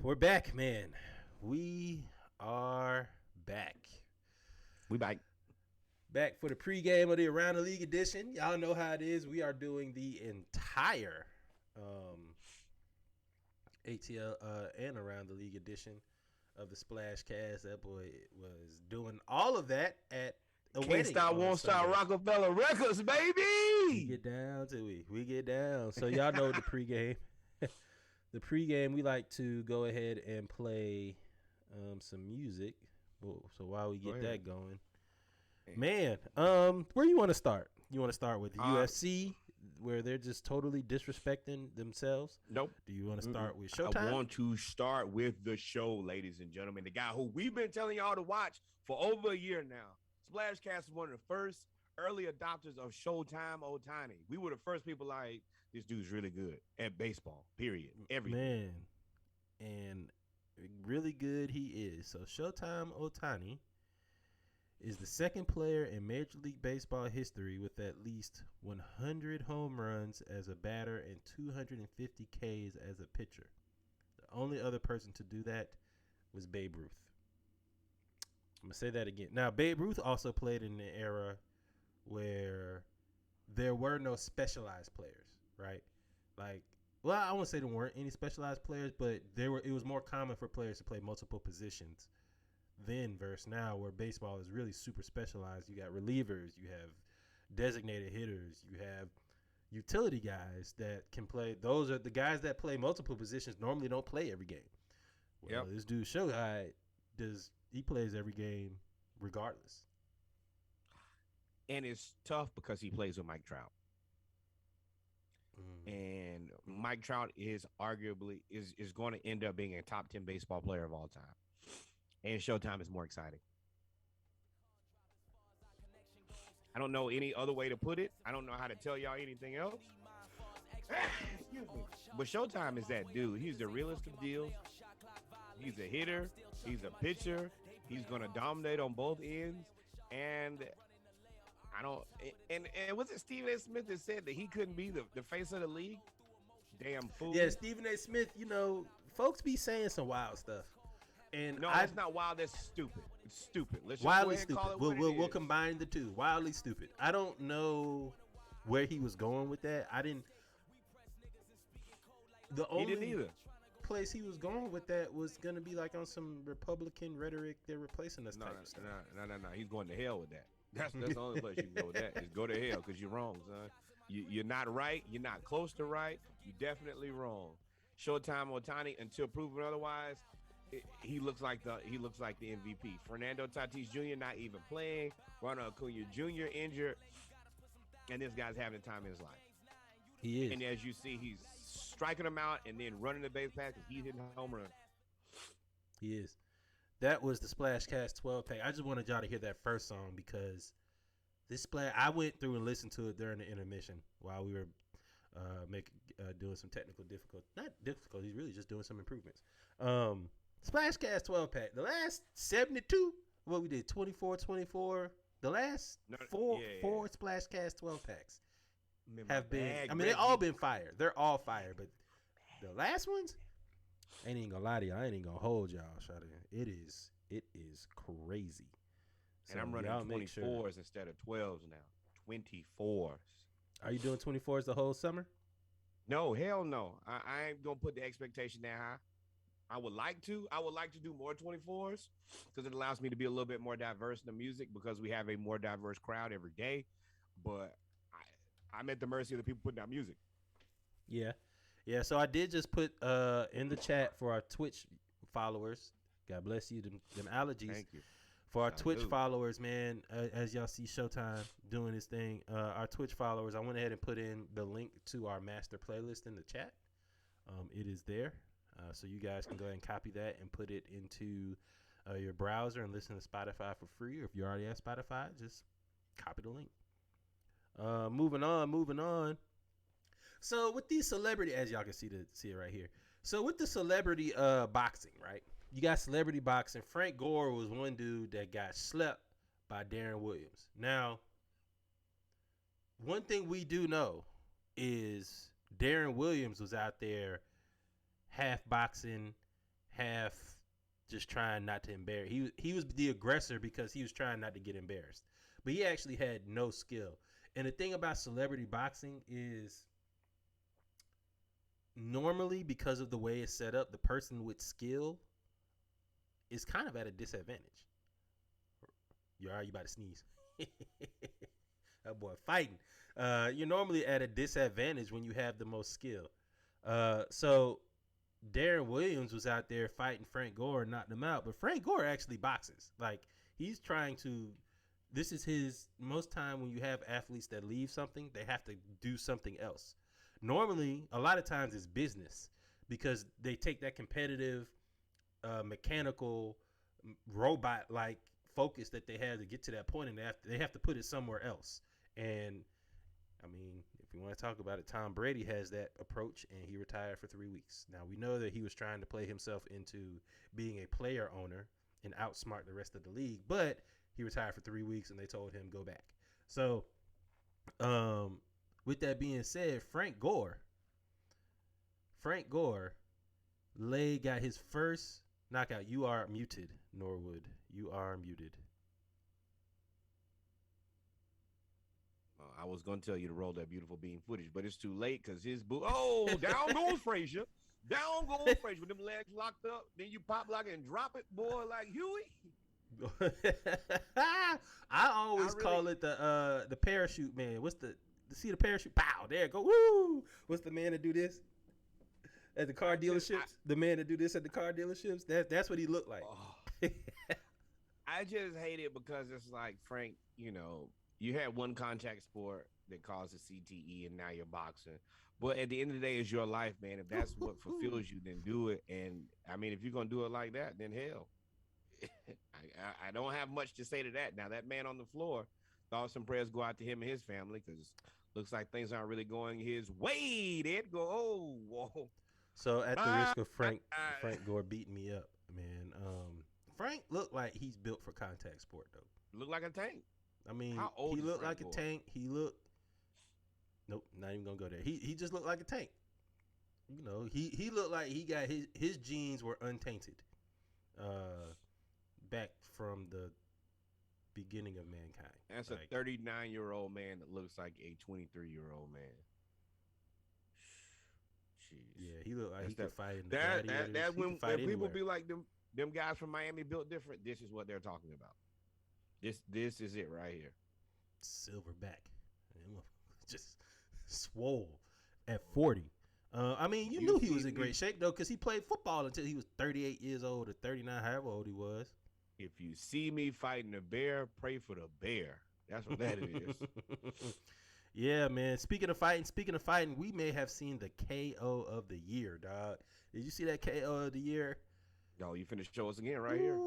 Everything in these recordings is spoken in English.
We're back, man. We are back. We back. Back for the pregame of the Around the League edition. Y'all know how it is. We are doing the entire ATL and Around the League edition of the Splash Cast. That boy was doing all of that at a Can't wedding. stop, won't stop, Rockefeller Records, baby. We get down to it. We get down. So y'all know the pregame. The pregame, we like to go ahead and play some music. So while we get that going, man, where you want to start? You want to start with the UFC, where they're just totally disrespecting themselves? Nope. Do you want to start with Showtime? I want to start with the show, ladies and gentlemen. The guy who we've been telling y'all to watch for over a year now. Splashcast is one of the first early adopters of Showtime Ohtani. We were the first people like, this dude's really good at baseball, period. Everything. Man, and really good he is. So Showtime Ohtani is the second player in Major League Baseball history with at least 100 home runs as a batter and 250 Ks as a pitcher. The only other person to do that was Babe Ruth. I'm going to say that again. Now, Babe Ruth also played in the era where there were no specialized players, right? Like, well, I won't say there weren't any specialized players, but it was more common for players to play multiple positions then versus now, where baseball is really super specialized. You got relievers, you have designated hitters, you have utility guys that can play. Those are the guys that play multiple positions normally don't play every game. Well, This dude Shohei he plays every game regardless. And it's tough because he plays with Mike Trout. And Mike Trout is arguably is going to end up being a top 10 baseball player of all time. And Showtime is more exciting. I don't know any other way to put it. I don't know how to tell y'all anything else. Excuse me. But Showtime is that dude. He's the realest of deals. He's a hitter. He's a pitcher. He's going to dominate on both ends. And I don't. And was it Stephen A. Smith that said that he couldn't be the face of the league? Damn fool. Yeah, Stephen A. Smith. You know, folks be saying some wild stuff. And no, that's not wild. That's stupid. It's stupid. Let's wildly stupid. We'll combine the two. Wildly stupid. I don't know where he was going with that. I didn't. The only place he was going with that was going to be like on some Republican rhetoric. They're replacing us type of stuff. No. He's going to hell with that. That's the only place you can go with that. Is go to hell because you're wrong, son. You're not right. You're not close to right. You're definitely wrong. Showtime Ohtani, until proven otherwise, he looks like the MVP. Fernando Tatis Jr. not even playing. Ronald Acuna Jr. injured, and this guy's having the time of his life. He is. And as you see, he's striking them out and then running the base pass because he's hitting a home run. He is. That was the Splashcast 12 pack. I just wanted y'all to hear that first song because this I went through and listened to it during the intermission while we were doing some technical difficulties, really just doing some improvements. Splashcast 12 pack. The last 72, what we did, 24. The last four Splashcast 12 packs have been. I mean, they all been fire. They're all fire, but the last ones, I ain't even gonna lie to y'all. I ain't even gonna hold y'all. It is crazy. So and I'm running 24s instead of 12s now. 24s. Are you doing 24s the whole summer? No, hell no. I ain't gonna put the expectation that high. I would like to do more 24s because it allows me to be a little bit more diverse in the music because we have a more diverse crowd every day. But I'm at the mercy of the people putting out music. Yeah. So I did just put in the chat for our Twitch followers. God bless you. Them allergies. Thank you. For our Twitch followers, man, as y'all see Showtime doing his thing, our Twitch followers, I went ahead and put in the link to our master playlist in the chat. It is there. So you guys can go ahead and copy that and put it into your browser and listen to Spotify for free. Or if you already have Spotify, just copy the link. Moving on. So with these celebrity, as y'all can see it right here. So with the celebrity boxing, right? You got celebrity boxing. Frank Gore was one dude that got slept by Darren Williams. Now, one thing we do know is Darren Williams was out there half boxing, half just trying not to embarrass. He was the aggressor because he was trying not to get embarrassed. But he actually had no skill. And the thing about celebrity boxing is normally, because of the way it's set up, the person with skill is kind of at a disadvantage. You about to sneeze. That boy fighting. You're normally at a disadvantage when you have the most skill. So Darren Williams was out there fighting Frank Gore and knocked him out, but Frank Gore actually boxes. Like, he's trying to. This is his most time when you have athletes that leave something, they have to do something else. Normally, a lot of times it's business because they take that competitive, mechanical, robot-like focus that they have to get to that point, and they have to put it somewhere else. And I mean, if you want to talk about it, Tom Brady has that approach, and he retired for 3 weeks. Now, we know that he was trying to play himself into being a player owner and outsmart the rest of the league, but he retired for 3 weeks, and they told him go back. So, with that being said, Frank Gore got his first knockout. You are muted, Norwood. You are muted. I was going to tell you to roll that beautiful beam footage, but it's too late because his down goes Frazier. Down goes Frazier with them legs locked up. Then you pop lock it and drop it, boy, like Huey. I always call it the parachute man. What's the see the parachute? Pow! There it go. Woo! What's the man that do this at the car dealerships? The man that do this at the car dealerships. That's what he looked like. Oh. I just hate it because it's like, Frank, you had one contact sport that caused a CTE, and now you're boxing. But at the end of the day, it's your life, man. If that's what fulfills you, then do it. And I mean, if you're gonna do it like that, then hell. I don't have much to say to that. Now, that man on the floor, thoughts and prayers go out to him and his family, because looks like things aren't really going his way. They'd go, oh, whoa. So at the risk of Frank Gore beating me up, man, Frank looked like he's built for contact sport, though. Looked like a tank. I mean, he looked like a tank. Nope, not even gonna go there. He just looked like a tank. He looked like he got his genes were untainted. Back from the beginning of mankind. That's a 39-year-old man that looks like a 23-year-old man. Jeez. Yeah, he looked like he could fight in the gladiators. That when people anywhere. be like them guys from Miami built different, this is what they're talking about. This is it right here. Silverback. Just swole at 40. I mean, you knew he was in great shape, though, because he played football until he was 38 years old or 39, however old he was. If you see me fighting a bear, pray for the bear. That's what that is. Yeah, man. Speaking of fighting, we may have seen the KO of the year, dog. Did you see that KO of the year? No, you finna show us again right here.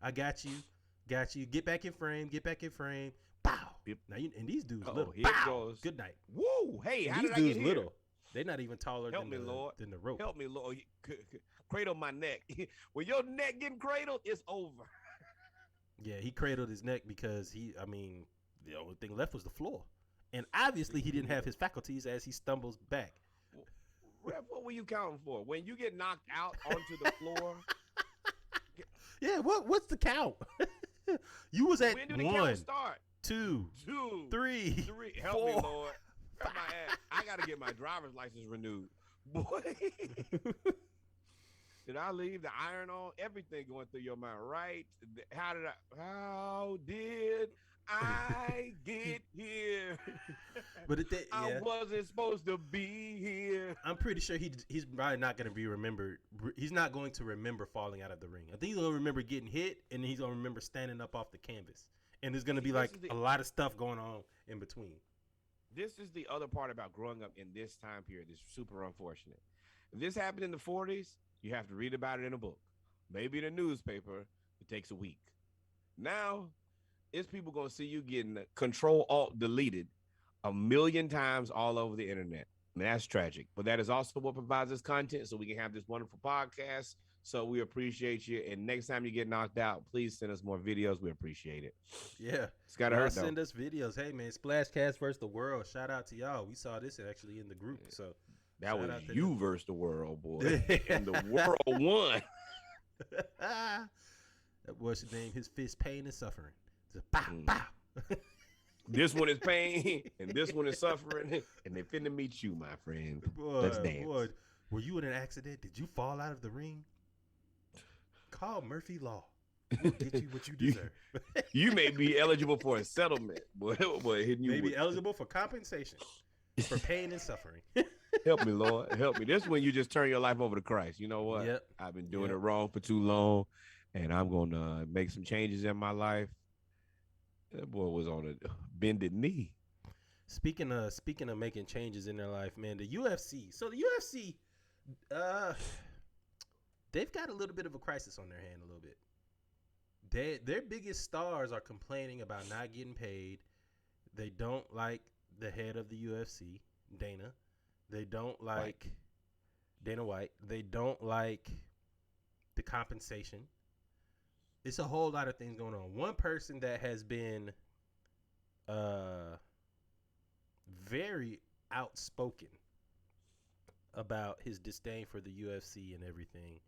I got you. Get back in frame. Pow. Now and these dudes little. Here it goes. Good night. Woo! Hey, how these did dudes I get little. Here? They're not even taller than the rope. Help me, Lord. Cradle my neck. When your neck getting cradled, it's over. Yeah, he cradled his neck because the only thing left was the floor. And obviously he didn't have his faculties as he stumbles back. Ref, what were you counting for? When you get knocked out onto the floor? Yeah, what's the count? You was at when did the 1, count start? 2, 3, Help 4, me, Lord. Help my ass. I got to get my driver's license renewed. Boy. Did I leave the iron on? Everything going through your mind, right? How did I get here? But I wasn't supposed to be here. I'm pretty sure he's probably not going to be remembered. He's not going to remember falling out of the ring. I think he's going to remember getting hit, and then he's going to remember standing up off the canvas. And there's going to be a lot of stuff going on in between. This is the other part about growing up in this time period. It's super unfortunate. If this happened in the 40s, you have to read about it in a book. Maybe in a newspaper, it takes a week. Now, it's people going to see you getting Control-Alt-Deleted 1,000,000 times all over the internet. And that's tragic. But that is also what provides us content so we can have this wonderful podcast. So we appreciate you. And next time you get knocked out, please send us more videos. We appreciate it. Yeah. It's got to hurt, send us videos. Hey, man, Splashcast versus the world. Shout out to y'all. We saw this actually in the group. So That was out to you them. versus the world, boy. And the world won. That boy should name his fist Pain and Suffering. Just pow, pow. This one is pain, and this one is suffering, and they finna meet you, my friend. Let's dance. Boy, were you in an accident? Did you fall out of the ring? Call Murphy Law. We'll get you what you deserve. You may be eligible for a settlement, boy. Hitting you Maybe eligible for compensation for pain and suffering. Help me, Lord. Help me. This one you just turn your life over to Christ. You know what? Yep. I've been doing it wrong for too long, and I'm going to make some changes in my life. That boy was on a bended knee. Speaking of making changes in their life, man, the UFC. So the UFC, they've got a little bit of a crisis on their hand a little bit. Their biggest stars are complaining about not getting paid. They don't like the head of the UFC, Dana. They don't like Dana White. They don't like the compensation. It's a whole lot of things going on. One person that has been very outspoken about his disdain for the UFC and everything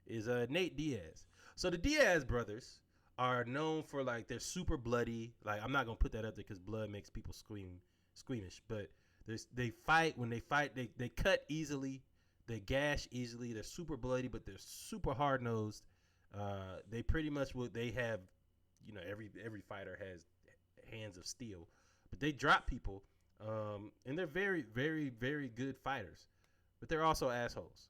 is Nate Diaz. So the Diaz brothers are known for, like, they're super bloody. Like, I'm not gonna put that up there because blood makes people squeamish. But they fight. When they fight, they cut easily, they gash easily. They're super bloody, but they're super hard nosed. They pretty much they have, every fighter has hands of steel, but they drop people. And they're very, very, very good fighters, but they're also assholes.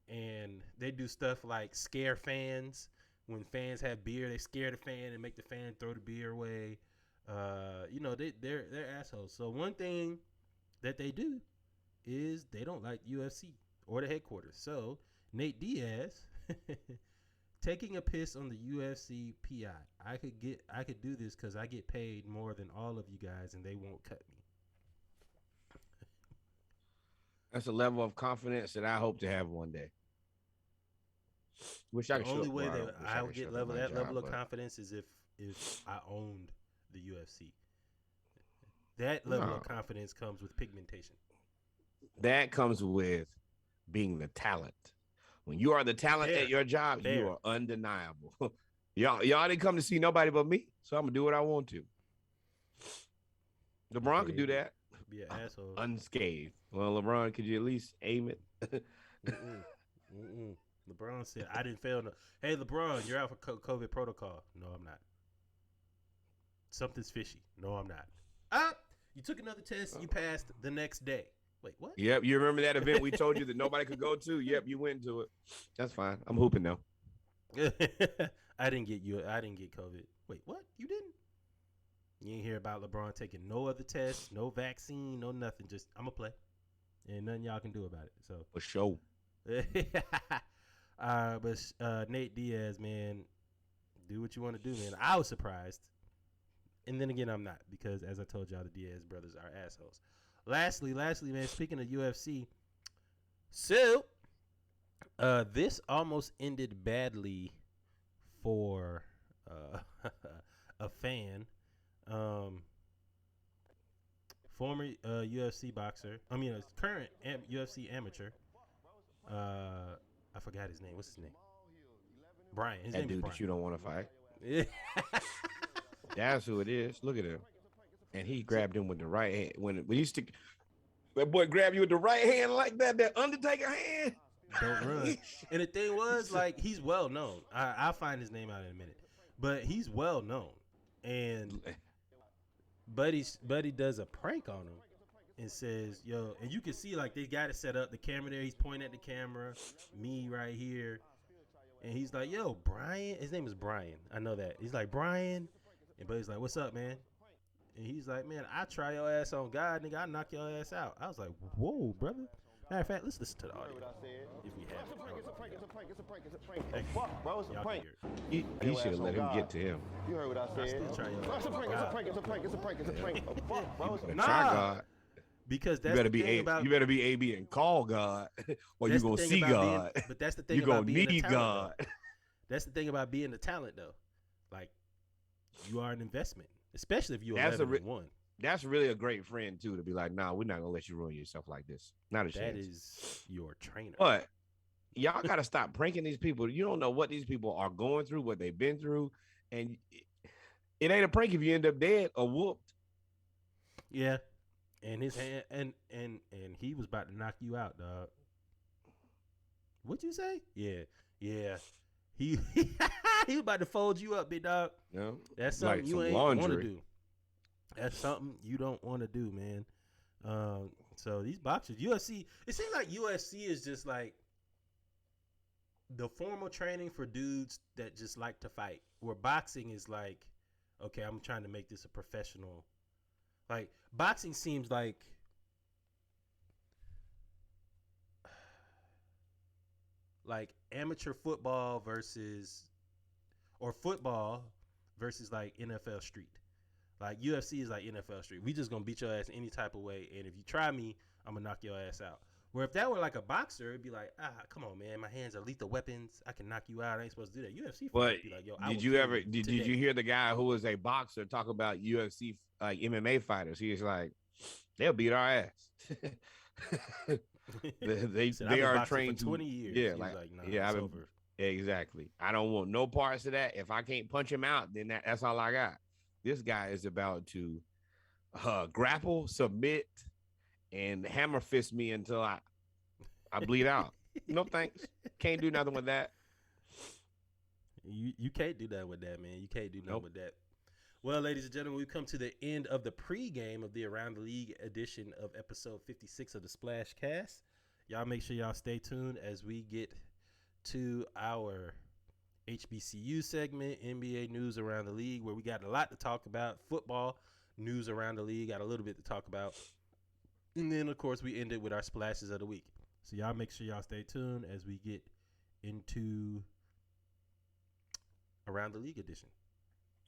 And they do stuff like scare fans. When fans have beer, they scare the fan and make the fan throw the beer away. They're assholes. So one thing that they do is they don't like UFC or the headquarters. So Nate Diaz taking a piss on the UFC PI. I could do this because I get paid more than all of you guys, and they won't cut me. That's a level of confidence that I hope to have one day. Wish I could. The only way that I would get that level of confidence is if I owned the UFC. That level of confidence comes with pigmentation. That comes with being the talent. When you are the talent at your job, you are undeniable. Y'all didn't come to see nobody but me, so I'm gonna do what I want to. LeBron could do that. Be an asshole. Unscathed. Well, LeBron, could you at least aim it? LeBron said, I didn't fail. Hey, LeBron, you're out for COVID protocol. No, I'm not. Something's fishy. No, I'm not. You took another test. You passed the next day. Wait, what? Yep, you remember that event we told you that nobody could go to? Yep, you went to it. That's fine. I'm hooping now. I didn't get COVID. Wait, what? You didn't? You ain't hear about LeBron taking no other tests, no vaccine, no nothing. Just, I'm going to play. And nothing y'all can do about it. So for sure. But Nate Diaz, man, do what you want to do, man. I was surprised. And then again, I'm not, because as I told y'all, the Diaz brothers are assholes. Lastly, man, speaking of UFC, so this almost ended badly for a fan. Former UFC boxer. Current UFC amateur. I forgot his name. What's his name? Brian. His name dude is Brian. That you don't want to fight. That's who it is. Look at him. And he grabbed him with the right hand. When you stick, that boy grabbed you with the right hand like that Undertaker hand. Don't run. And the thing was, like, he's well known. I'll find his name out in a minute. But he's well known. And Buddy does a prank on him and says, yo, and you can see, like, they got it set up. The camera there, he's pointing at the camera. Me right here. And he's like, yo, Brian. His name is Brian. I know that. He's like, Brian. And Buddy's like, what's up, man? And he's like, man, I try your ass on God, nigga. I knock your ass out. I was like, whoa, brother. Matter of fact, let's listen to the audio. If we have it. It's a prank. It's a prank, bro. It's a prank. He should have let him get to him. You heard what I said. Still try your It's a prank. It's a prank. Fuck, bro. Try God. Because that's you better the be thing about, you better be AB and call God, or you gonna see God. But that's the thing you about gonna being need a talent, God. though. That's the thing about being a talent, though. Like, you are an investment, especially if you're 11-1. That's really a great friend too, to be like, nah, we're not gonna let you ruin yourself like this. Not a chance. That is your trainer. But y'all gotta stop pranking these people. You don't know what these people are going through, what they've been through, and it ain't a prank if you end up dead or whooped. Yeah, and his hand and he was about to knock you out, dog. What'd you say? Yeah. He he was about to fold you up, big dog. No, That's something like you some ain't want to laundry. do. That's something you don't want to do, man. So these boxers, UFC, it seems like UFC is just like the formal training for dudes that just like to fight. Where boxing is like, okay, I'm trying to make this a professional. Like boxing seems like amateur football versus or football versus like NFL street. Like UFC is like NFL street. We just gonna beat your ass any type of way, and if you try me, I'm gonna knock your ass out. Where if that were like a boxer, it'd be like, come on, man, my hands are lethal weapons. I can knock you out. I ain't supposed to do that. UFC But fighters be like, yo, did you hear the guy who was a boxer talk about UFC like MMA fighters? He was like, they'll beat our ass. they are trained for 20 years. Yeah, like nah, yeah, it's over. Exactly. I don't want no parts of that. If I can't punch him out, then that's all I got. This guy is about to grapple, submit, and hammer fist me until I bleed out. No thanks. Can't do nothing with that. You can't do that with that, man. You can't do nothing with that. Well, ladies and gentlemen, we've come to the end of the pregame of the Around the League edition of episode 56 of the Splash Cast. Y'all make sure y'all stay tuned as we get to our HBCU segment, NBA news around the league, where we got a lot to talk about. Football news around the league, got a little bit to talk about. And then, of course, we ended with our splashes of the week. So y'all make sure y'all stay tuned as we get into Around the League edition.